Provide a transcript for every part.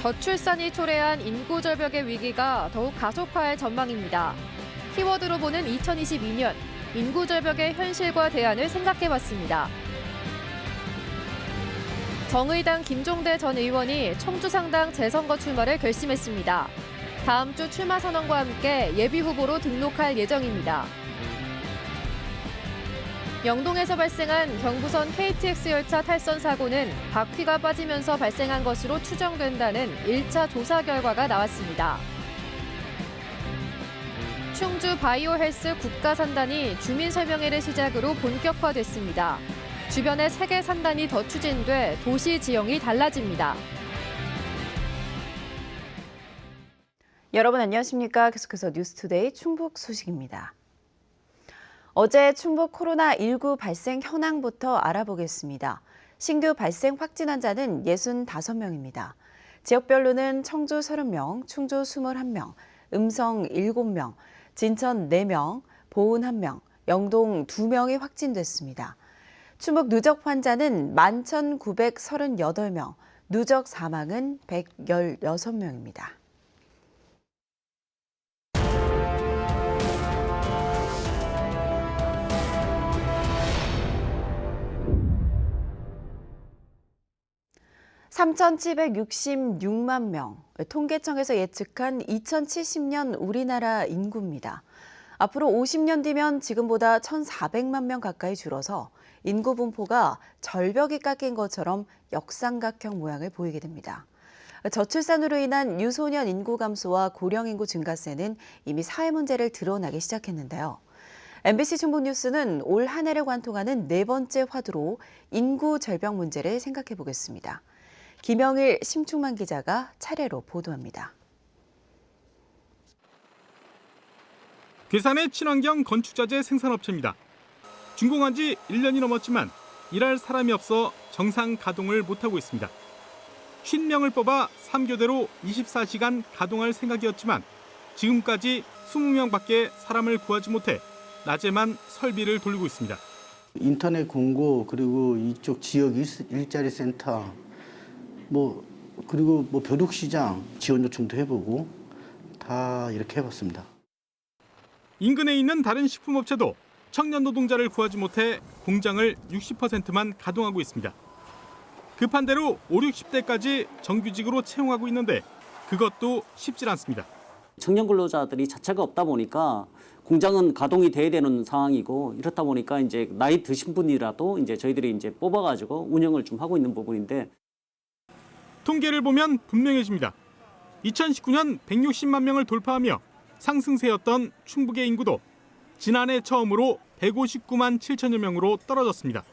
저출산이 초래한 인구 절벽의 위기가 더욱 가속화할 전망입니다. 키워드로 보는 2022년 인구 절벽의 현실과 대안을 생각해봤습니다. 정의당 김종대 전 의원이 청주상당 재선거 출마를 결심했습니다. 다음 주 출마 선언과 함께 예비 후보로 등록할 예정입니다. 영동에서 발생한 경부선 KTX 열차 탈선 사고는 바퀴가 빠지면서 발생한 것으로 추정된다는 1차 조사 결과가 나왔습니다. 충주 바이오헬스 국가산단이 주민설명회를 시작으로 본격화됐습니다. 주변에 세계 산단이 더 추진돼 도시 지형이 달라집니다. 여러분 안녕하십니까? 계속해서 뉴스투데이 충북 소식입니다. 어제 충북 코로나19 발생 현황부터 알아보겠습니다. 신규 발생 확진 환자는 65명입니다. 지역별로는 청주 30명, 충주 21명, 음성 7명, 진천 4명, 보은 1명, 영동 2명이 확진됐습니다. 충북 누적 환자는 11,938명, 누적 사망은 116명입니다. (3,766만 명), 통계청에서 예측한 2070년 우리나라 인구입니다. 앞으로 50년 뒤면 지금보다 1,400만 명 가까이 줄어서 인구 분포가 절벽이 깎인 것처럼 역삼각형 모양을 보이게 됩니다. 저출산으로 인한 유소년 인구 감소와 고령 인구 증가세는 이미 사회 문제를 드러나기 시작했는데요. MBC 충북뉴스는 올 한 해를 관통하는 4번째 화두로 인구 절벽 문제를 생각해 보겠습니다. 김영일, 심충만 기자가 차례로 보도합니다. 괴산의 친환경 건축자재 생산업체입니다. 준공한 지 1년이 넘었지만 일할 사람이 없어 정상 가동을 못하고 있습니다. 50명을 뽑아 3교대로 24시간 가동할 생각이었지만 지금까지 20명밖에 사람을 구하지 못해 낮에만 설비를 돌리고 있습니다. 인터넷 공고 그리고 이쪽 지역 일자리 센터 그리고 벼룩시장 지원 요청도 해보고 다 이렇게 해봤습니다. 인근에 있는 다른 식품업체도 청년 노동자를 구하지 못해 공장을 60%만 가동하고 있습니다. 급한 대로 5, 60대까지 정규직으로 채용하고 있는데 그것도 쉽질 않습니다. 청년 근로자들이 자체가 없다 보니까 공장은 가동이 돼야 되는 상황이고 이렇다 보니까 이제 나이 드신 분이라도 이제 저희들이 이제 뽑아가지고 운영을 좀 하고 있는 부분인데. 통계를 보면 분명해집니다. 2019년 160만 명을 돌파하며 상승세였던 충북의 인구도 지난해 처음으로 159만 7천여 명으로 떨어졌습니다.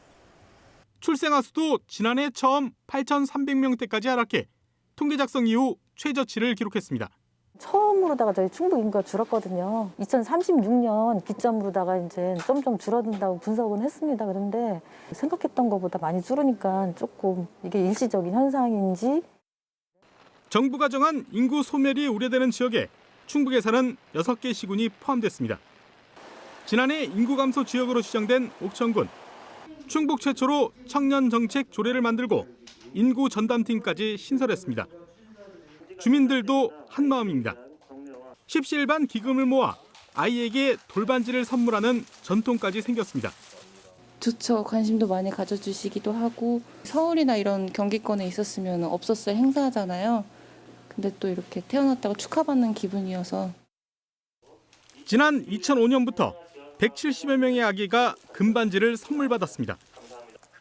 출생아 수도 지난해 처음 8,300명대까지 하락해 통계 작성 이후 최저치를 기록했습니다. 처음으로다가 저희 충북 인구가 줄었거든요. 2036년 기점으로다가 이제 점점 줄어든다고 분석은 했습니다. 그런데 생각했던 것보다 많이 줄으니까 조금 이게 일시적인 현상인지. 정부가 정한 인구 소멸이 우려되는 지역에 충북에 사는 6개 시군이 포함됐습니다. 지난해 인구 감소 지역으로 지정된 옥천군. 충북 최초로 청년 정책 조례를 만들고 인구 전담팀까지 신설했습니다. 주민들도 한마음입니다. 십시일반 기금을 모아 아이에게 돌반지를 선물하는 전통까지 생겼습니다. 좋죠. 관심도 많이 가져주시기도 하고 서울이나 이런 경기권에 있었으면 없었을 행사잖아요. 근데 또 이렇게 태어났다고 축하받는 기분이어서. 지난 2005년부터 170여 명의 아기가 금반지를 선물받았습니다.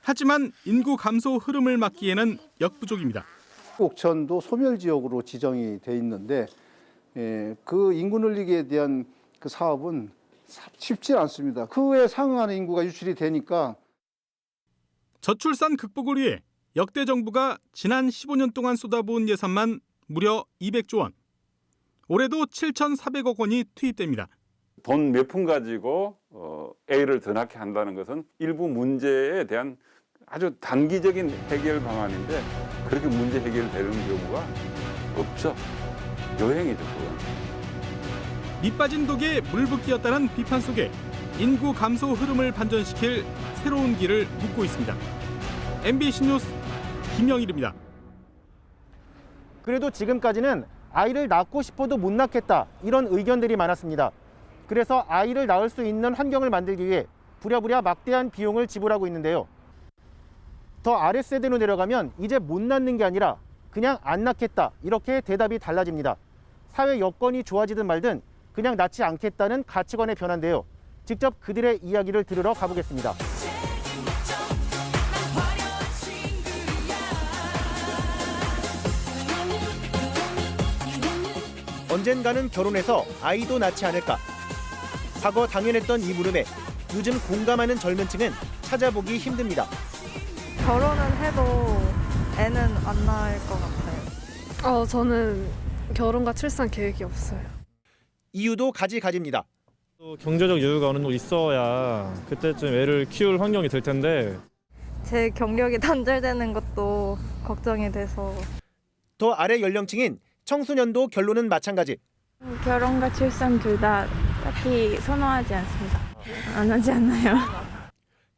하지만 인구 감소 흐름을 막기에는 역부족입니다. 옥천도 소멸지역으로 지정이 돼 있는데 그 인구 늘리기에 대한 그 사업은 쉽지 않습니다. 그에 상응하는 인구가 유출이 되니까. 저출산 극복을 위해 역대 정부가 지난 15년 동안 쏟아부은 예산만 무려 200조 원. 올해도 7,400억 원이 투입됩니다. 돈 몇 푼 가지고 애를 더 낳게 한다는 것은 일부 문제에 대한 아주 단기적인 해결 방안인데 그렇게 문제 해결되는 경우가 없죠. 여행이죠, 그건. 밑빠진 독에 물 붓기였다는 비판 속에 인구 감소 흐름을 반전시킬 새로운 길을 묻고 있습니다. MBC 뉴스 김영일입니다. 그래도 지금까지는 아이를 낳고 싶어도 못 낳겠다 이런 의견들이 많았습니다. 그래서 아이를 낳을 수 있는 환경을 만들기 위해 부랴부랴 막대한 비용을 지불하고 있는데요. 더 아랫세대로 내려가면 이제 못 낳는 게 아니라 그냥 안 낳겠다 이렇게 대답이 달라집니다. 사회 여건이 좋아지든 말든 그냥 낳지 않겠다는 가치관의 변화인데요. 직접 그들의 이야기를 들으러 가보겠습니다. 언젠가는 결혼해서 아이도 낳지 않을까? 과거 당연했던 이 물음에 요즘 공감하는 젊은 층은 찾아보기 힘듭니다. 결혼은 해도 애는 안 낳을 것 같아요. 저는 결혼과 출산 계획이 없어요. 이유도 가지가지입니다. 경제적 여유가 어느 정도 있어야 그때쯤 애를 키울 환경이 될 텐데 제 경력이 단절되는 것도 걱정이 돼서. 더 아래 연령층인 청소년도 결론은 마찬가지. 결혼과 출산 둘 다 딱히 선호하지 않습니다. 안 하지 않나요?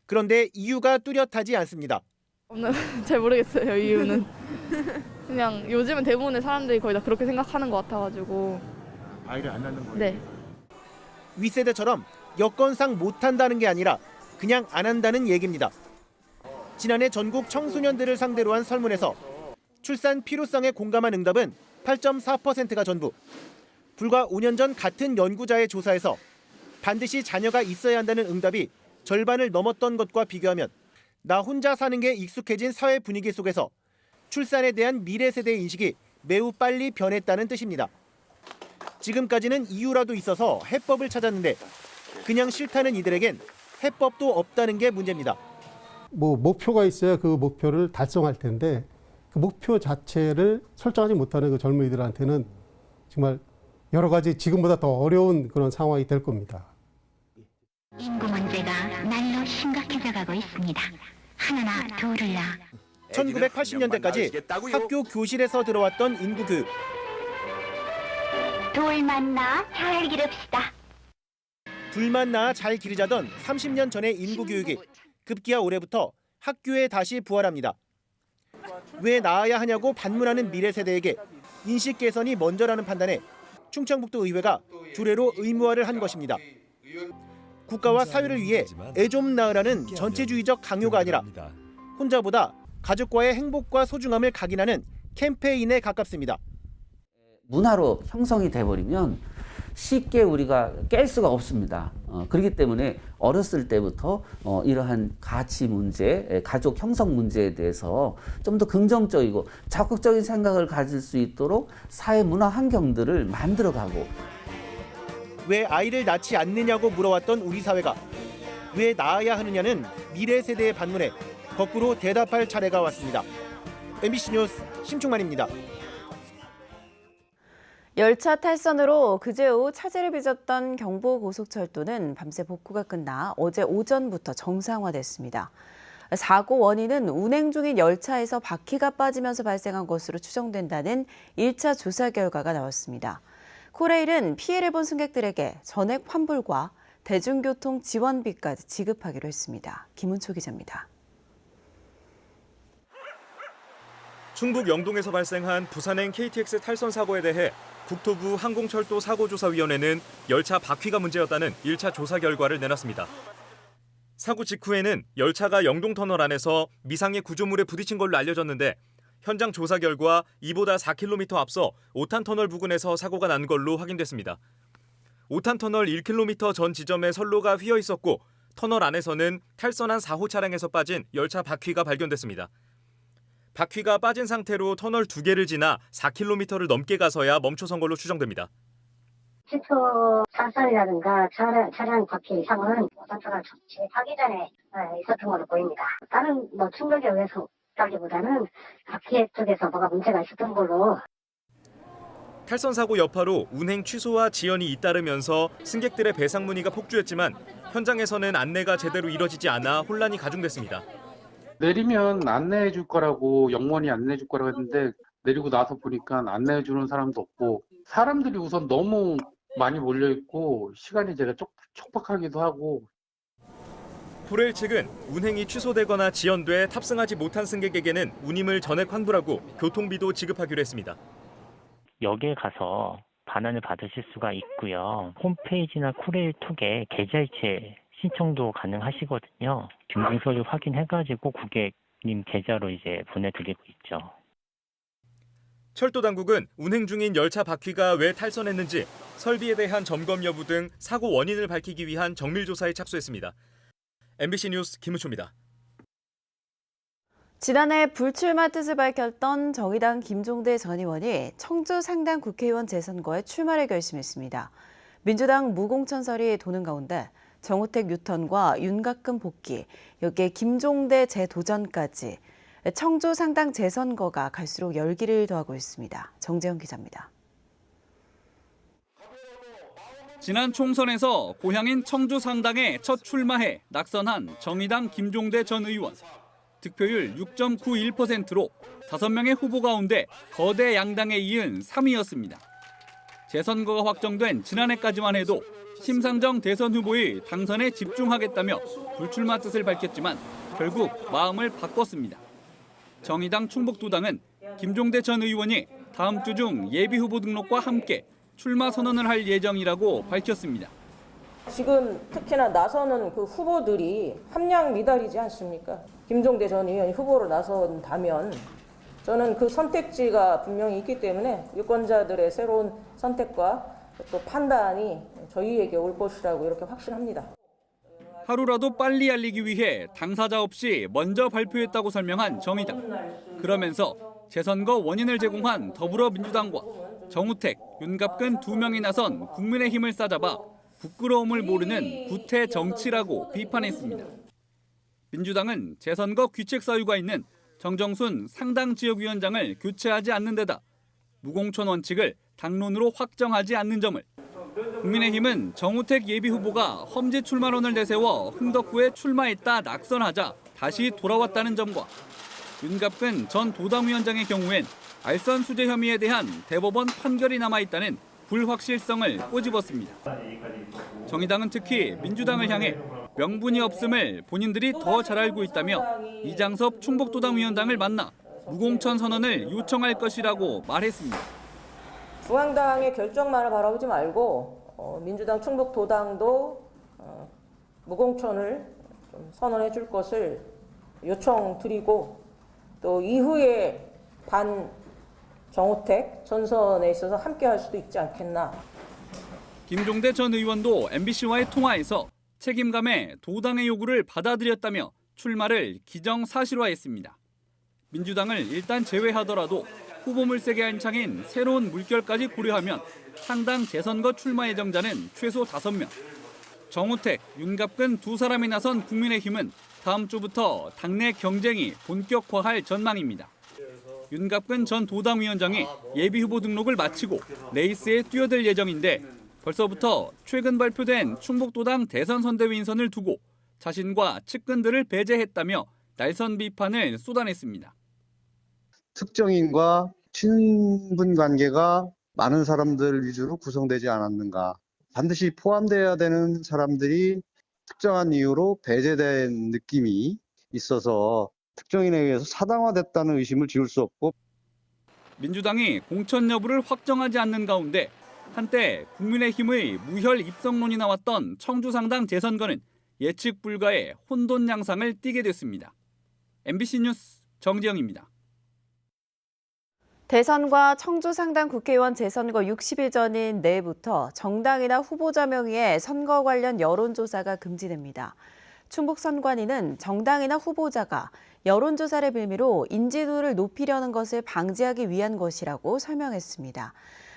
그런데 이유가 뚜렷하지 않습니다. 잘 모르겠어요, 이유는. 그냥 요즘은 대부분의 사람들이 거의 다 그렇게 생각하는 것 같아가지고. 아이를 안 낳는 거예요? 네. 윗세대처럼 여건상 못한다는 게 아니라 그냥 안 한다는 얘기입니다. 지난해 전국 청소년들을 상대로 한 설문에서 출산 필요성에 공감한 응답은 8.4%가 전부. 불과 5년 전 같은 연구자의 조사에서 반드시 자녀가 있어야 한다는 응답이 절반을 넘었던 것과 비교하면 나 혼자 사는 게 익숙해진 사회 분위기 속에서 출산에 대한 미래 세대의 인식이 매우 빨리 변했다는 뜻입니다. 지금까지는 이유라도 있어서 해법을 찾았는데 그냥 싫다는 이들에겐 해법도 없다는 게 문제입니다. 목표가 있어야 그 목표를 달성할 텐데 그 목표 자체를 설정하지 못하는 그 젊은이들한테는 정말 여러 가지 지금보다 더 어려운 그런 상황이 될 겁니다. 인구 문제가 날로 심각해져 가고 있습니다. 하나나 둘을나. 1980년대까지 학교 교실에서 들어왔던 인구 교육. 둘만 낳아 잘 기릅시다. 둘만 낳아 잘 기르자던 30년 전의 인구 교육이 급기야 올해부터 학교에 다시 부활합니다. 왜 낳아야 하냐고 반문하는 미래 세대에게 인식 개선이 먼저라는 판단에 충청북도 의회가 조례로 의무화를 한 것입니다. 국가와 사회를 위해 애 좀 낳으라는 전체주의적 강요가 아니라 혼자보다 가족과의 행복과 소중함을 각인하는 캠페인에 가깝습니다. 문화로 형성이 돼버리면 쉽게 우리가 깰 수가 없습니다. 그렇기 때문에 어렸을 때부터 이러한 가치 문제, 가족 형성 문제에 대해서 좀 더 긍정적이고 적극적인 생각을 가질 수 있도록 사회 문화 환경들을 만들어가고. 왜 아이를 낳지 않느냐고 물어왔던 우리 사회가 왜 낳아야 하느냐는 미래 세대의 반문에 거꾸로 대답할 차례가 왔습니다. MBC 뉴스 심충만입니다. 열차 탈선으로 그제 오후 차질을 빚었던 경부고속철도는 밤새 복구가 끝나 어제 오전부터 정상화됐습니다. 사고 원인은 운행 중인 열차에서 바퀴가 빠지면서 발생한 것으로 추정된다는 1차 조사 결과가 나왔습니다. 코레일은 피해를 본 승객들에게 전액 환불과 대중교통 지원비까지 지급하기로 했습니다. 김은초 기자입니다. 충북 영동에서 발생한 부산행 KTX 탈선 사고에 대해 국토부 항공철도 사고조사위원회는 열차 바퀴가 문제였다는 1차 조사 결과를 내놨습니다. 사고 직후에는 열차가 영동터널 안에서 미상의 구조물에 부딪힌 걸로 알려졌는데 현장 조사 결과 이보다 4km 앞서 5탄 터널 부근에서 사고가 난 걸로 확인됐습니다. 5탄 터널 1km 전 지점에 선로가 휘어 있었고 터널 안에서는 탈선한 4호 차량에서 빠진 열차 바퀴가 발견됐습니다. 바퀴가 빠진 상태로 터널 2개를 지나 4km를 넘게 가서야 멈춰선 걸로 추정됩니다. 시트 탈선이라든가 차량 바퀴 이상은 5탄 터널 진입하기 전에 있었던 걸로 보입니다. 다른 충격에 의해서 보다는 바퀴 쪽에서 뭐가 문제가 있었던 걸로. 탈선 사고 여파로 운행 취소와 지연이 잇따르면서 승객들의 배상 문의가 폭주했지만 현장에서는 안내가 제대로 이뤄지지 않아 혼란이 가중됐습니다. 내리면 안내해 줄 거라고 영원히 안내해 줄 거라고 했는데 내리고 나서 보니까 안내해 주는 사람도 없고 사람들이 우선 너무 많이 몰려 있고 시간이 제가 촉박하기도 하고. 코레일 측은 운행이 취소되거나 지연돼 탑승하지 못한 승객에게는 운임을 전액 환불하고 교통비도 지급하기로 했습니다. 여기에 가서 반환을 받으실 수가 있고요. 홈페이지나 코레일톡에 계좌이체 신청도 가능하시거든요. 증빙서류 확인해가지고 고객님 계좌로 이제 보내드리고 있죠. 철도 당국은 운행 중인 열차 바퀴가 왜 탈선했는지, 설비에 대한 점검 여부 등 사고 원인을 밝히기 위한 정밀 조사에 착수했습니다. MBC 뉴스 김우초입니다. 지난해 불출마 뜻을 밝혔던 정의당 김종대 전 의원이 청주 상당 국회의원 재선거에 출마를 결심했습니다. 민주당 무공천설이 도는 가운데 정우택 뉴턴과 윤갑근 복귀, 여기에 김종대 재도전까지 청주 상당 재선거가 갈수록 열기를 더하고 있습니다. 정재영 기자입니다. 지난 총선에서 고향인 청주 상당에 첫 출마해 낙선한 정의당 김종대 전 의원. 득표율 6.91%로 5명의 후보 가운데 거대 양당에 이은 3위였습니다. 재선거가 확정된 지난해까지만 해도 심상정 대선 후보의 당선에 집중하겠다며 불출마 뜻을 밝혔지만 결국 마음을 바꿨습니다. 정의당 충북도당은 김종대 전 의원이 다음 주 중 예비 후보 등록과 함께 출마 선언을 할 예정이라고 밝혔습니다. 지금 특히나 나서는 그 후보들이 함량 미달이지 않습니까? 김종대 전 의원이 후보로 나선다면 저는 그 선택지가 분명히 있기 때문에 유권자들의 새로운 선택과 또 판단이 저희에게 올 것이라고 이렇게 확신합니다. 하루라도 빨리 알리기 위해 당사자 없이 먼저 발표했다고 설명한 정의당. 그러면서 재선거 원인을 제공한 더불어민주당과 정우택, 윤갑근 2명이 나선 국민의힘을 싸잡아 부끄러움을 모르는 구태 정치라고 비판했습니다. 민주당은 재선거 귀책 사유가 있는 정정순 상당 지역위원장을 교체하지 않는 데다 무공천 원칙을 당론으로 확정하지 않는 점을, 국민의힘은 정우택 예비후보가 험지 출마론을 내세워 흥덕구에 출마했다 낙선하자 다시 돌아왔다는 점과 윤갑근 전 도당위원장의 경우엔 알선 수재 혐의에 대한 대법원 판결이 남아있다는 불확실성을 꼬집었습니다. 정의당은 특히 민주당을 향해 명분이 없음을 본인들이 더 잘 알고 있다며 이장섭 충북도당 위원장을 만나 무공천 선언을 요청할 것이라고 말했습니다. 중앙당의 결정만을 바라보지 말고 민주당 충북도당도 무공천을 좀 선언해 줄 것을 요청드리고 또 이후에 반 정우택 전선에 있어서 함께 할 수도 있지 않겠나. 김종대 전 의원도 MBC와의 통화에서 책임감에 도당의 요구를 받아들였다며 출마를 기정사실화했습니다. 민주당을 일단 제외하더라도 후보 물색에 한창인 새로운 물결까지 고려하면 상당 재선거 출마 예정자는 최소 5명. 정우택, 윤갑근 2사람이 나선 국민의힘은 다음 주부터 당내 경쟁이 본격화할 전망입니다. 윤갑근 전 도당위원장이 예비후보 등록을 마치고 레이스에 뛰어들 예정인데 벌써부터 최근 발표된 충북도당 대선 선대위 인선을 두고 자신과 측근들을 배제했다며 날선 비판을 쏟아냈습니다. 특정인과 친분 관계가 많은 사람들 위주로 구성되지 않았는가. 반드시 포함돼야 되는 사람들이 특정한 이유로 배제된 느낌이 있어서 특정인에 의해서 사당화됐다는 의심을 지울 수 없고, 민주당이 공천 여부를 확정하지 않는 가운데 한때 국민의힘의 무혈 입성론이 나왔던 청주상당 재선거는 예측 불가의 혼돈 양상을 띠게 됐습니다. MBC 뉴스 정지영입니다. 대선과 청주 상당 국회의원 재선거 60일 전인 내일부터 정당이나 후보자 명의의 선거 관련 여론조사가 금지됩니다. 충북선관위는 정당이나 후보자가 여론조사를 빌미로 인지도를 높이려는 것을 방지하기 위한 것이라고 설명했습니다.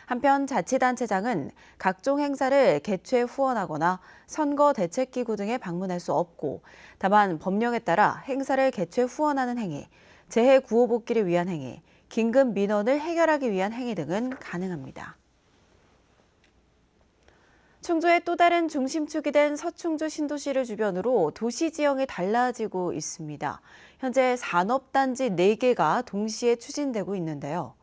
한편 자치단체장은 각종 행사를 개최 후원하거나 선거대책기구 등에 방문할 수 없고, 다만 법령에 따라 행사를 개최 후원하는 행위, 재해 구호 복귀를 위한 행위, 긴급 민원을 해결하기 위한 행위 등은 가능합니다. 충주의 또 다른 중심축이 된 서충주 신도시를 주변으로 도시 지형이 달라지고 있습니다. 현재 산업단지 4개가 동시에 추진되고 있는데요.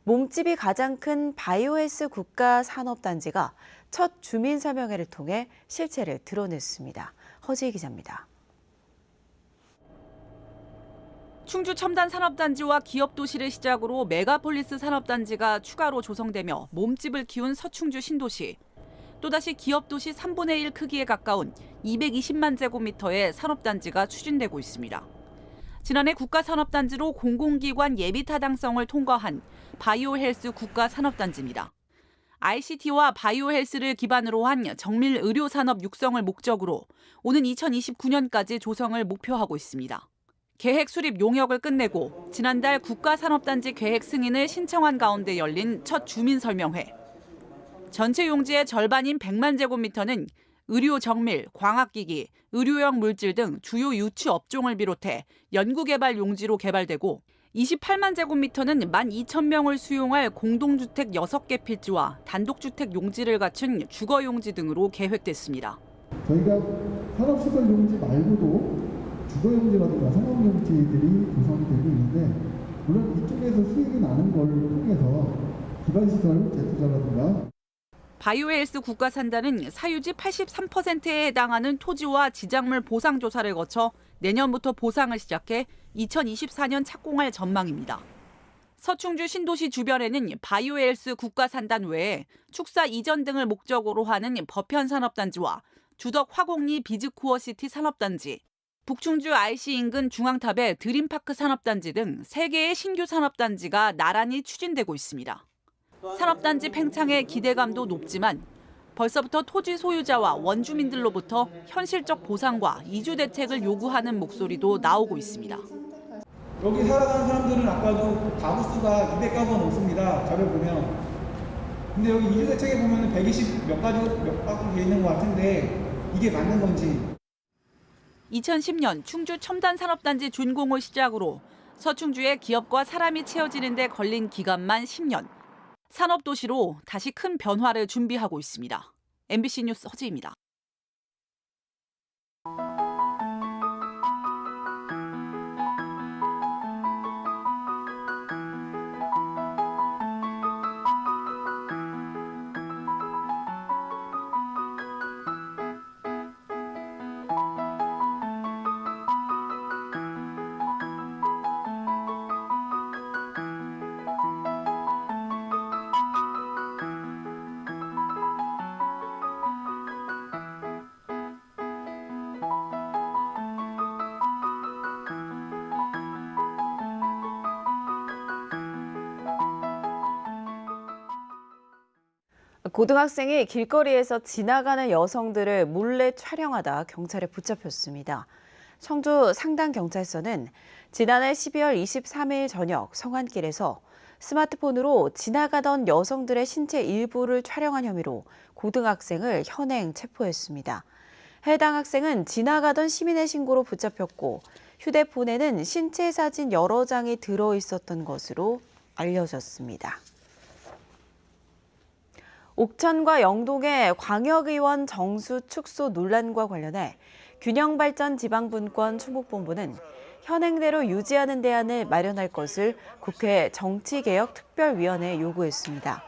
몸집이 가장 큰 바이오헬스 국가산업단지가 첫 주민설명회를 통해 실체를 드러냈습니다. 허지희 기자입니다. 충주 첨단 산업단지와 기업도시를 시작으로 메가폴리스 산업단지가 추가로 조성되며 몸집을 키운 서충주 신도시. 또다시 기업도시 3분의 1 크기에 가까운 220만 제곱미터의 산업단지가 추진되고 있습니다. 지난해 국가산업단지로 공공기관 예비타당성을 통과한 바이오헬스 국가산업단지입니다. ICT와 바이오헬스를 기반으로 한 정밀 의료산업 육성을 목적으로 오는 2029년까지 조성을 목표하고 있습니다. 계획 수립 용역을 끝내고 지난달 국가산업단지 계획 승인을 신청한 가운데 열린 첫 주민설명회. 전체 용지의 절반인 100만 제곱미터는 의료 정밀, 광학기기, 의료용 물질 등 주요 유치 업종을 비롯해 연구개발 용지로 개발되고 28만 제곱미터는 12,000명을 수용할 공동주택 6개 필지와 단독주택 용지를 갖춘 주거용지 등으로 계획됐습니다. 저희가 산업시설 용지 말고도 주거용지라든가 상업용지들이 구성이 되고 있는데 물론 이쪽에서 수익이 나는 걸 통해서 기반시설 재투자라든가 바이오헬스 국가산단은 사유지 83%에 해당하는 토지와 지작물 보상 조사를 거쳐 내년부터 보상을 시작해 2024년 착공할 전망입니다. 서충주 신도시 주변에는 바이오헬스 국가산단 외에 축사 이전 등을 목적으로 하는 법현산업단지와 주덕 화곡리 비즈코어시티 산업단지, 북충주 IC 인근 중앙탑의 드림파크 산업단지 등 3개의 신규 산업단지가 나란히 추진되고 있습니다. 산업단지 팽창에 기대감도 높지만 벌써부터 토지 소유자와 원주민들로부터 현실적 보상과 이주 대책을 요구하는 목소리도 나오고 있습니다. 여기 살아가는 사람들은 아까도 가구 수가 200가구 넘습니다. 자료 보면. 근데 여기 이주 대책에 보면 120 몇 가구 돼 있는 것 같은데 이게 맞는 건지. 2010년 충주 첨단산업단지 준공을 시작으로 서충주의 기업과 사람이 채워지는 데 걸린 기간만 10년. 산업도시로 다시 큰 변화를 준비하고 있습니다. MBC 뉴스 허지입니다. 고등학생이 길거리에서 지나가는 여성들을 몰래 촬영하다 경찰에 붙잡혔습니다. 청주 상당경찰서는 지난해 12월 23일 저녁 성안길에서 스마트폰으로 지나가던 여성들의 신체 일부를 촬영한 혐의로 고등학생을 현행 체포했습니다. 해당 학생은 지나가던 시민의 신고로 붙잡혔고 휴대폰에는 신체 사진 여러 장이 들어있었던 것으로 알려졌습니다. 옥천과 영동의 광역의원 정수 축소 논란과 관련해 균형발전지방분권 충북본부는 현행대로 유지하는 대안을 마련할 것을 국회 정치개혁특별위원회에 요구했습니다.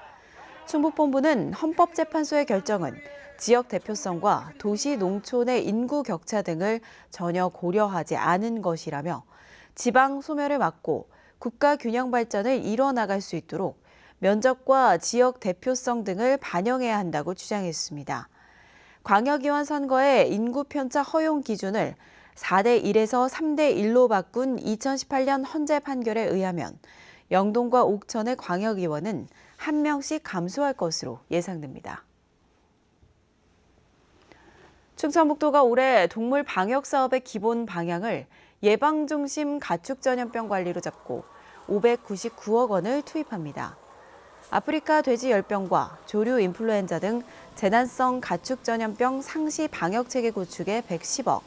충북본부는 헌법재판소의 결정은 지역 대표성과 도시 농촌의 인구 격차 등을 전혀 고려하지 않은 것이라며 지방 소멸을 막고 국가 균형 발전을 이뤄나갈 수 있도록 면적과 지역 대표성 등을 반영해야 한다고 주장했습니다. 광역의원 선거의 인구 편차 허용 기준을 4대 1에서 3대 1로 바꾼 2018년 헌재 판결에 의하면 영동과 옥천의 광역의원은 1명씩 감소할 것으로 예상됩니다. 충청북도가 올해 동물 방역 사업의 기본 방향을 예방 중심 가축 전염병 관리로 잡고 599억 원을 투입합니다. 아프리카 돼지 열병과 조류 인플루엔자 등 재난성 가축 전염병 상시 방역 체계 구축에 110억,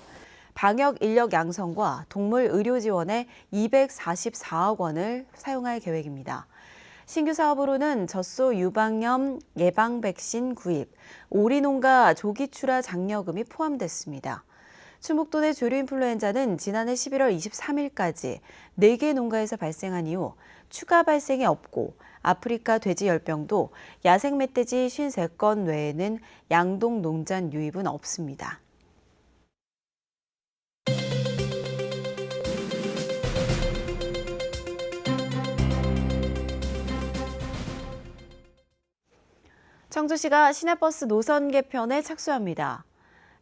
방역 인력 양성과 동물 의료 지원에 244억 원을 사용할 계획입니다. 신규 사업으로는 젖소 유방염 예방 백신 구입, 오리 농가 조기 출하 장려금이 포함됐습니다. 충북도 내 조류 인플루엔자는 지난해 11월 23일까지 4개 농가에서 발생한 이후 추가 발생이 없고 아프리카 돼지 열병도 야생 멧돼지 53건 외에는 양동 농장 유입은 없습니다. 청주시가 시내버스 노선 개편에 착수합니다.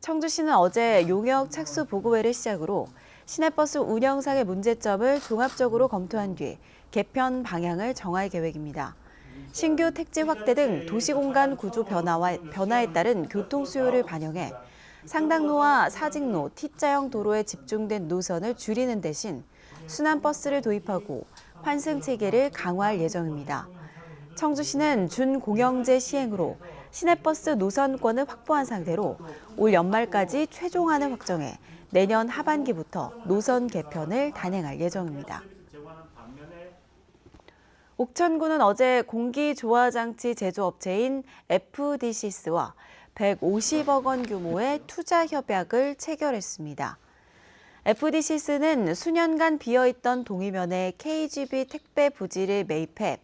청주시는 어제 용역 착수 보고회를 시작으로 시내버스 운영상의 문제점을 종합적으로 검토한 뒤 개편 방향을 정할 계획입니다. 신규 택지 확대 등 도시공간 구조 변화에 따른 교통 수요를 반영해 상당로와 사직로, T자형 도로에 집중된 노선을 줄이는 대신 순환버스를 도입하고 환승 체계를 강화할 예정입니다. 청주시는 준공영제 시행으로 시내버스 노선권을 확보한 상태로 올 연말까지 최종안을 확정해 내년 하반기부터 노선 개편을 단행할 예정입니다. 옥천구는 어제 공기조화장치 제조업체인 FDCS와 150억 원 규모의 투자 협약을 체결했습니다. FDCS는 수년간 비어있던 동이면에 KGB 택배 부지를 매입해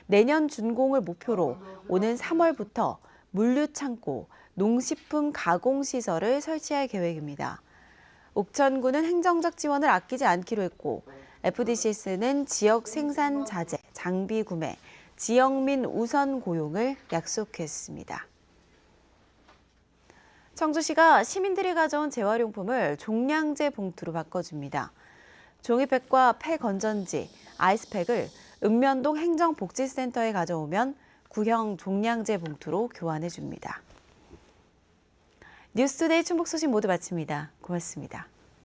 내년 준공을 목표로 오는 3월부터 물류창고, 농식품 가공시설을 설치할 계획입니다. 옥천구는 행정적 지원을 아끼지 않기로 했고 FDCS는 지역 생산 자재, 장비 구매, 지역민 우선 고용을 약속했습니다. 청주시가 시민들이 가져온 재활용품을 종량제 봉투로 바꿔줍니다. 종이팩과 폐건전지, 아이스팩을 읍면동 행정복지센터에 가져오면 구형 종량제 봉투로 교환해줍니다. 뉴스투데이 충북 소식 모두 마칩니다. 고맙습니다.